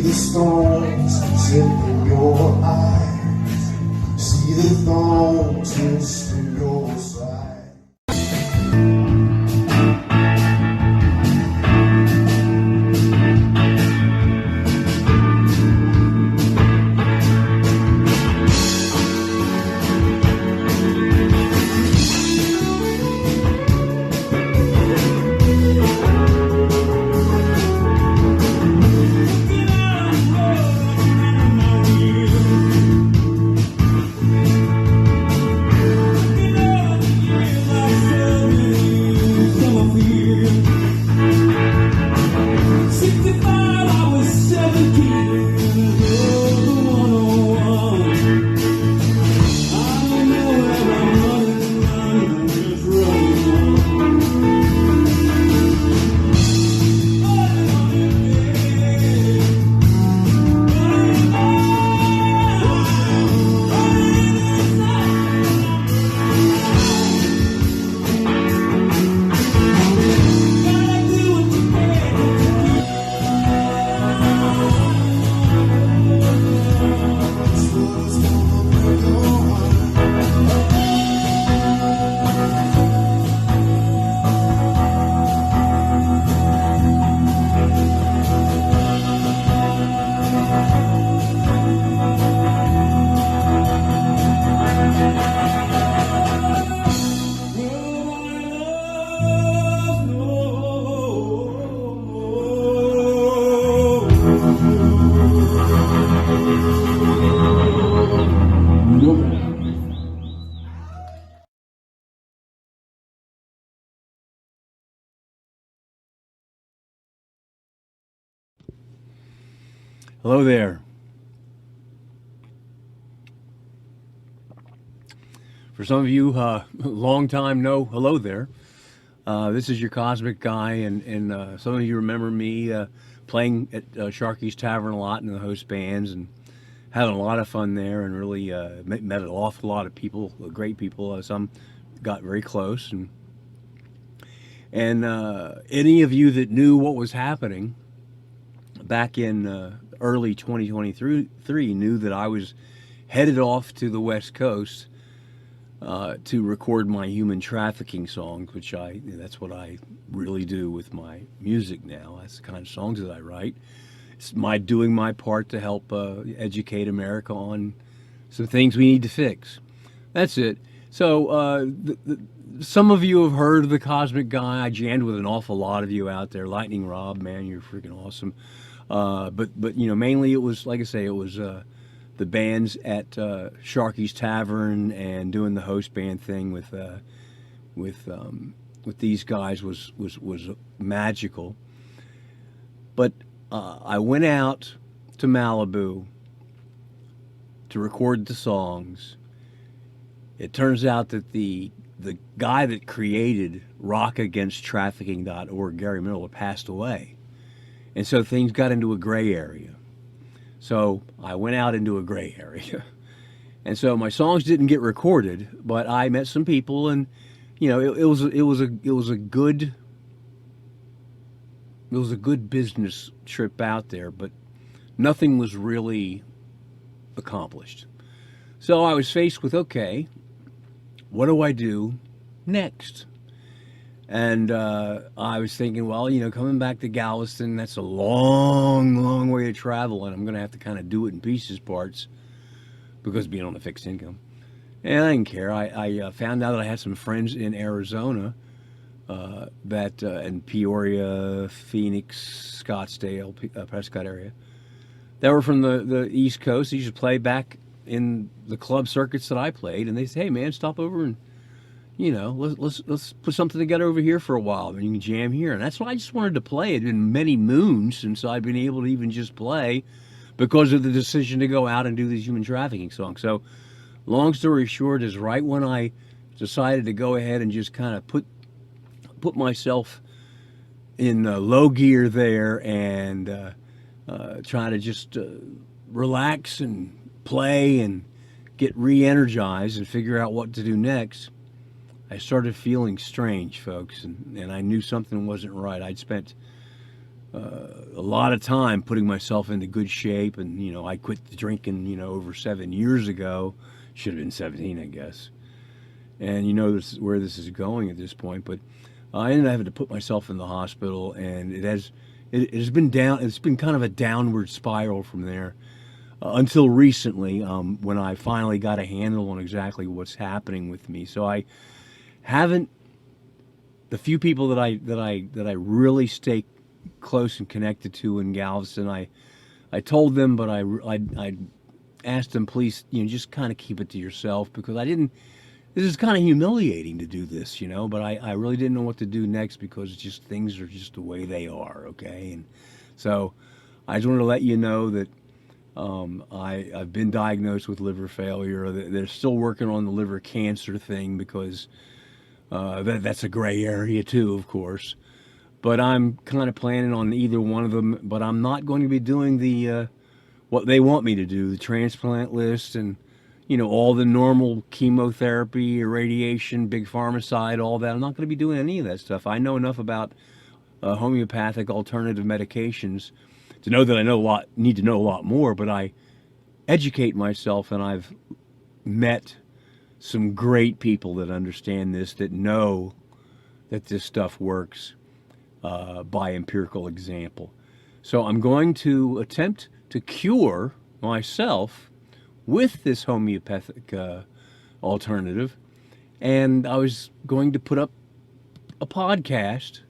the stones sit in your eyes, see the thorn twist in your side. Hello there. For some of you, long time no hello there. This is your Cosmic Guy, and some of you remember me playing at Sharky's Tavern a lot in the host bands and having a lot of fun there, and really met an awful lot of people, great people. Some got very close, and any of you that knew what was happening back in early 2023 knew that I was headed off to the West Coast to record my human trafficking songs, which that's what I really do with my music now. That's the kind of songs that I write. It's doing my part to help educate America on some things we need to fix. That's it. So some of you have heard of the Cosmic Guy. I jammed with an awful lot of you out there. Lightning Rob, man, you're freaking awesome. But you know, mainly it was, like I say, it was the bands at Sharky's Tavern and doing the host band thing with these guys was magical. But I went out to Malibu to record the songs. It turns out that the guy that created rockagainsttrafficking.org, Gary Miller, passed away. And so things got into a gray area. So I went out into a gray area. And so my songs didn't get recorded, but I met some people, and you know, it was a good business trip out there, but nothing was really accomplished. So I was faced with, okay, what do I do next? And I was thinking, well, you know, coming back to Galveston, that's a long way to travel, and I'm going to have to kind of do it in pieces parts because being on a fixed income. And I didn't care. I found out that I had some friends in Arizona that in Peoria, Phoenix, Scottsdale, Prescott area, that were from the East Coast. They used to play back in the club circuits that I played, and they said, hey, man, stop over and, you know, let's put something together over here for a while, and you can jam here. And that's why I just wanted to play. It had been many moons since I'd been able to even just play because of the decision to go out and do these human trafficking songs. So long story short is, right when I decided to go ahead and just kind of put myself in low gear there and try to just relax and play and get re-energized and figure out what to do next, I started feeling strange, folks, and I knew something wasn't right. I'd spent a lot of time putting myself into good shape, and I quit drinking over 7 years ago. Should have been 17, I guess. And this is where this is going at this point. But I ended up having to put myself in the hospital, and it has been down. It's been kind of a downward spiral from there until recently, when I finally got a handle on exactly what's happening with me. So I haven't. The few people that I really stay close and connected to in Galveston, I told them, but I asked them, please, just kind of keep it to yourself, because I didn't. This is kind of humiliating to do this, but I really didn't know what to do next, because things are just the way they are, okay? And so I just wanted to let you know that I've been diagnosed with liver failure. They're still working on the liver cancer thing, because that's a gray area too, of course. But I'm kind of planning on either one of them. But I'm not going to be doing the what they want me to do, the transplant list, and all the normal chemotherapy, radiation, big pharma side, all that. I'm not going to be doing any of that stuff. I know enough about homeopathic alternative medications to know that need to know a lot more. But I educate myself, and I've met some great people that understand this, that know that this stuff works by empirical example. So I'm going to attempt to cure myself with this homeopathic alternative, and I was going to put up a podcast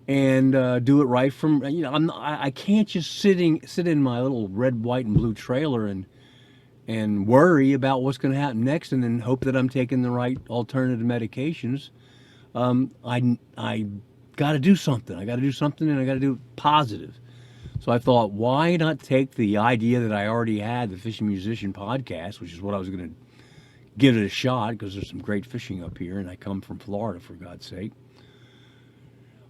and do it right from I can't just sit in my little red, white, and blue trailer and worry about what's going to happen next, and then hope that I'm taking the right alternative medications. I got to do something. I got to do something, and I got to do it positive. So I thought, why not take the idea that I already had, the Fishing Musician podcast, which is what I was going to give it a shot, because there's some great fishing up here, and I come from Florida, for God's sake.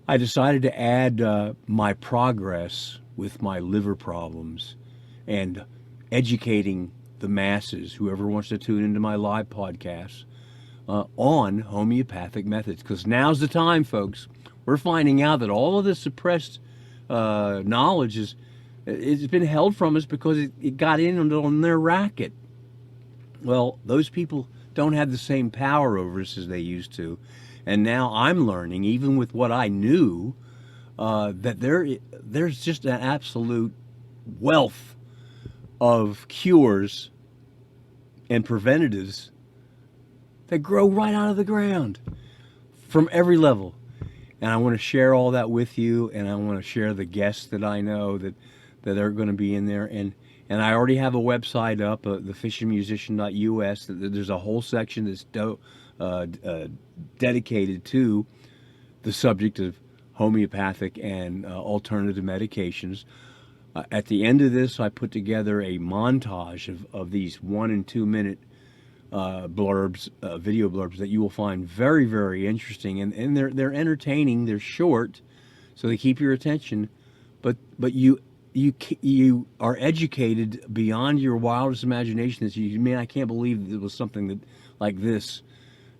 I decided to add my progress with my liver problems and educating the masses, whoever wants to tune into my live podcasts, on homeopathic methods. Because now's the time, folks. We're finding out that all of this suppressed knowledge it's been held from us because it got in on their racket. Well, those people don't have the same power over us as they used to. And now I'm learning, even with what I knew, that there's just an absolute wealth of cures and preventatives that grow right out of the ground from every level. And I want to share all that with you, and I want to share the guests that I know that are going to be in there. And I already have a website up, thefishingmusician.us. There's a whole section that's dedicated to the subject of homeopathic and alternative medications. At the end of this, I put together a montage of these 1 and 2 minute blurbs, video blurbs, that you will find very, very interesting, and they're entertaining. They're short, so they keep your attention, but you are educated beyond your wildest imagination. I can't believe it was something that like this,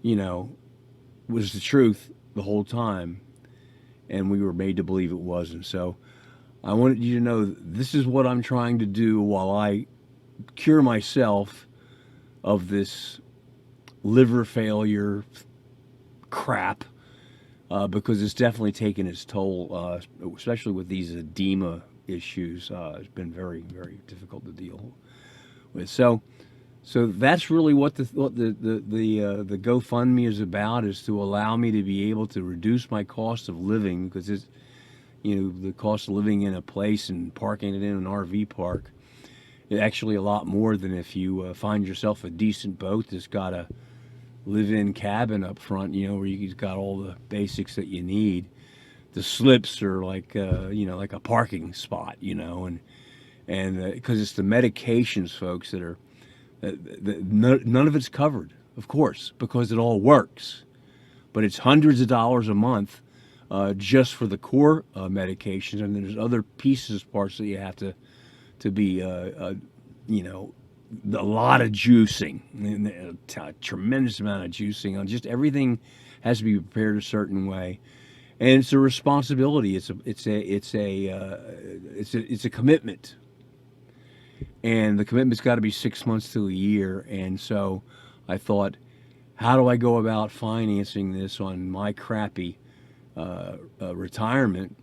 was the truth the whole time, and we were made to believe it wasn't. So I wanted you to know this is what I'm trying to do while I cure myself of this liver failure crap, because it's definitely taken its toll, especially with these edema issues. It's been very, very difficult to deal with. So that's really what the GoFundMe is about, is to allow me to be able to reduce my cost of living, because it's the cost of living in a place and parking it in an RV park. Actually a lot more than if you find yourself a decent boat that's got a live-in cabin up front, where you've got all the basics that you need. The slips are like like a parking spot, and because it's the medications, folks, that are none of it's covered, of course, because it all works, but it's hundreds of dollars a month just for the core medications, and there's other pieces, parts that you have to be, a lot of juicing, a tremendous amount of juicing. Just everything has to be prepared a certain way. and it's a responsibility. It's a commitment, and the commitment's got to be 6 months to a year. And so, I thought, how do I go about financing this on my crappy retirement?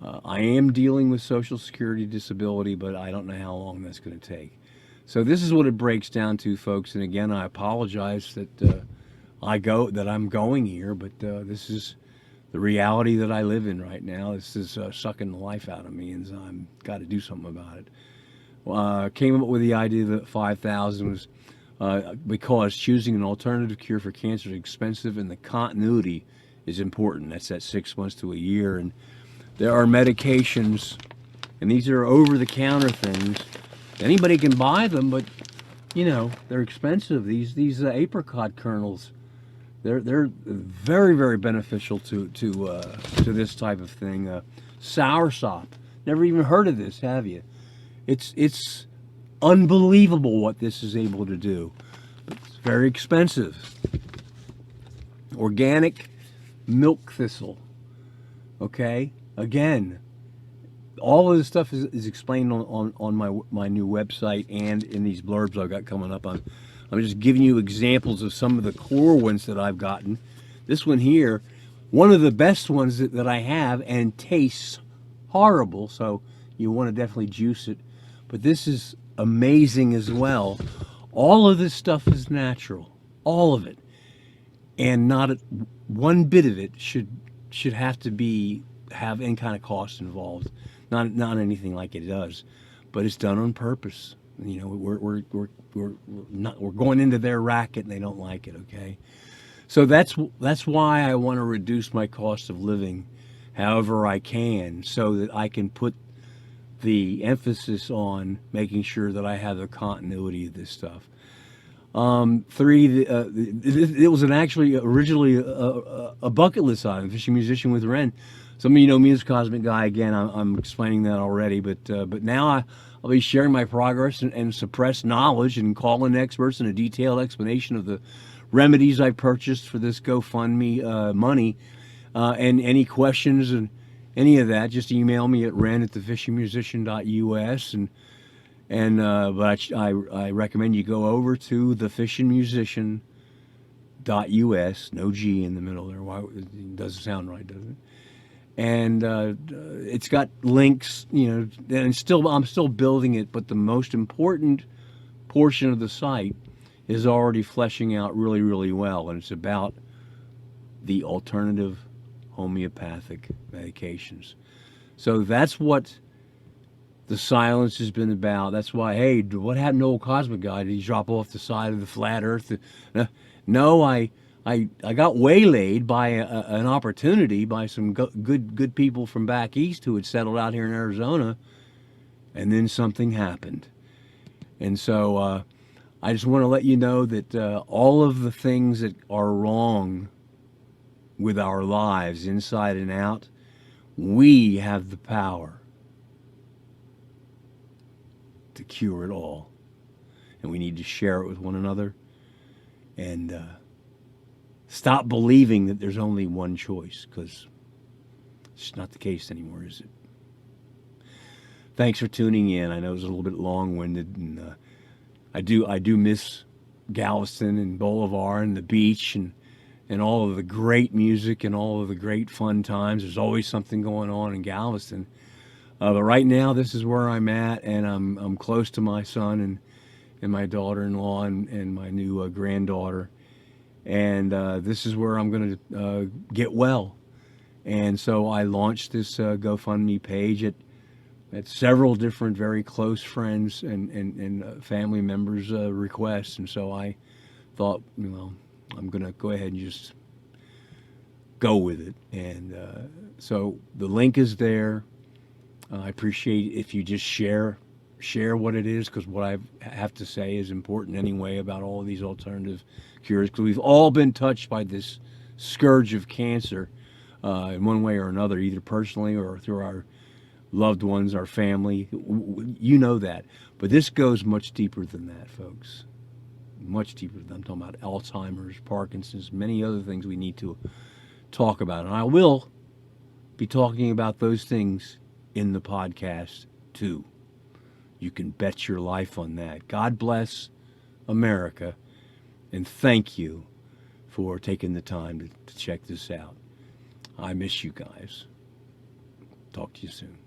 I am dealing with Social Security disability, but I don't know how long that's going to take. So this is what it breaks down to, folks. And again, I apologize that I'm going here, but this is the reality that I live in right now. This is sucking the life out of me, and so I've got to do something about it. Came up with the idea that 5,000 was because choosing an alternative cure for cancer is expensive, and the continuity is important. That's that 6 months to a year, and there are medications, and these are over-the-counter things. Anybody can buy them, but they're expensive. These apricot kernels, they're very, very beneficial to this type of thing. Soursop, never even heard of this, have you? It's unbelievable what this is able to do. But it's very expensive. Organic milk thistle. Okay, again, all of this stuff is explained on my new website and in these blurbs I've got coming up. I'm just giving you examples of some of the core ones that I've gotten. This one here, one of the best ones that I have, and tastes horrible, so you want to definitely juice it. But this is amazing as well. All of this stuff is natural, all of it, and not one bit of it should have to have any kind of cost involved. Not anything like it does, but it's done on purpose. We're going into their racket, and they don't like it. Okay, so that's why I want to reduce my cost of living, however I can, so that I can put the emphasis on making sure that I have the continuity of this stuff. It was actually originally a bucket list item, fishing musician with Ren. Some of you know me as Cosmic Guy. Again, I'm explaining that already, but now I'll be sharing my progress and suppressed knowledge and calling experts and a detailed explanation of the remedies I purchased for this GoFundMe money. And any questions and any of that, just email me at ren@thefishingmusician.us. But I recommend you go over to thefishingmusician.us, no G in the middle there. Why, it doesn't sound right, does it? And it's got links, and I'm still building it, but the most important portion of the site is already fleshing out really, really well, and it's about the alternative homeopathic medications. So that's what the silence has been about. That's why, hey, what happened to old Cosmic Guy? Did he drop off the side of the flat earth? No, I got waylaid by an opportunity by some good people from back east who had settled out here in Arizona, and then something happened. And so I just want to let you know that all of the things that are wrong with our lives, inside and out, we have the power to cure it all. And we need to share it with one another, and stop believing that there's only one choice, because it's not the case anymore, is it? Thanks for tuning in. I know it was a little bit long-winded, and I do miss Galveston and Boulevard and the beach and all of the great music and all of the great fun times. There's always something going on in Galveston. But right now, this is where I'm at, and I'm close to my son and my daughter-in-law and my new granddaughter. And this is where I'm going to get well. And so I launched this GoFundMe page at several different very close friends and family members' requests. And so I thought, I'm going to go ahead and just go with it. And so the link is there. I appreciate if you just share what it is, because what I have to say is important anyway about all of these alternative cures, because we've all been touched by this scourge of cancer in one way or another, either personally or through our loved ones, our family. You know that. But this goes much deeper than that, folks. Much deeper than that. I'm talking about Alzheimer's, Parkinson's, many other things we need to talk about. And I will be talking about those things in the podcast too. You can bet your life on that. God bless America, and thank you for taking the time to check this out. I miss you guys. Talk to you soon.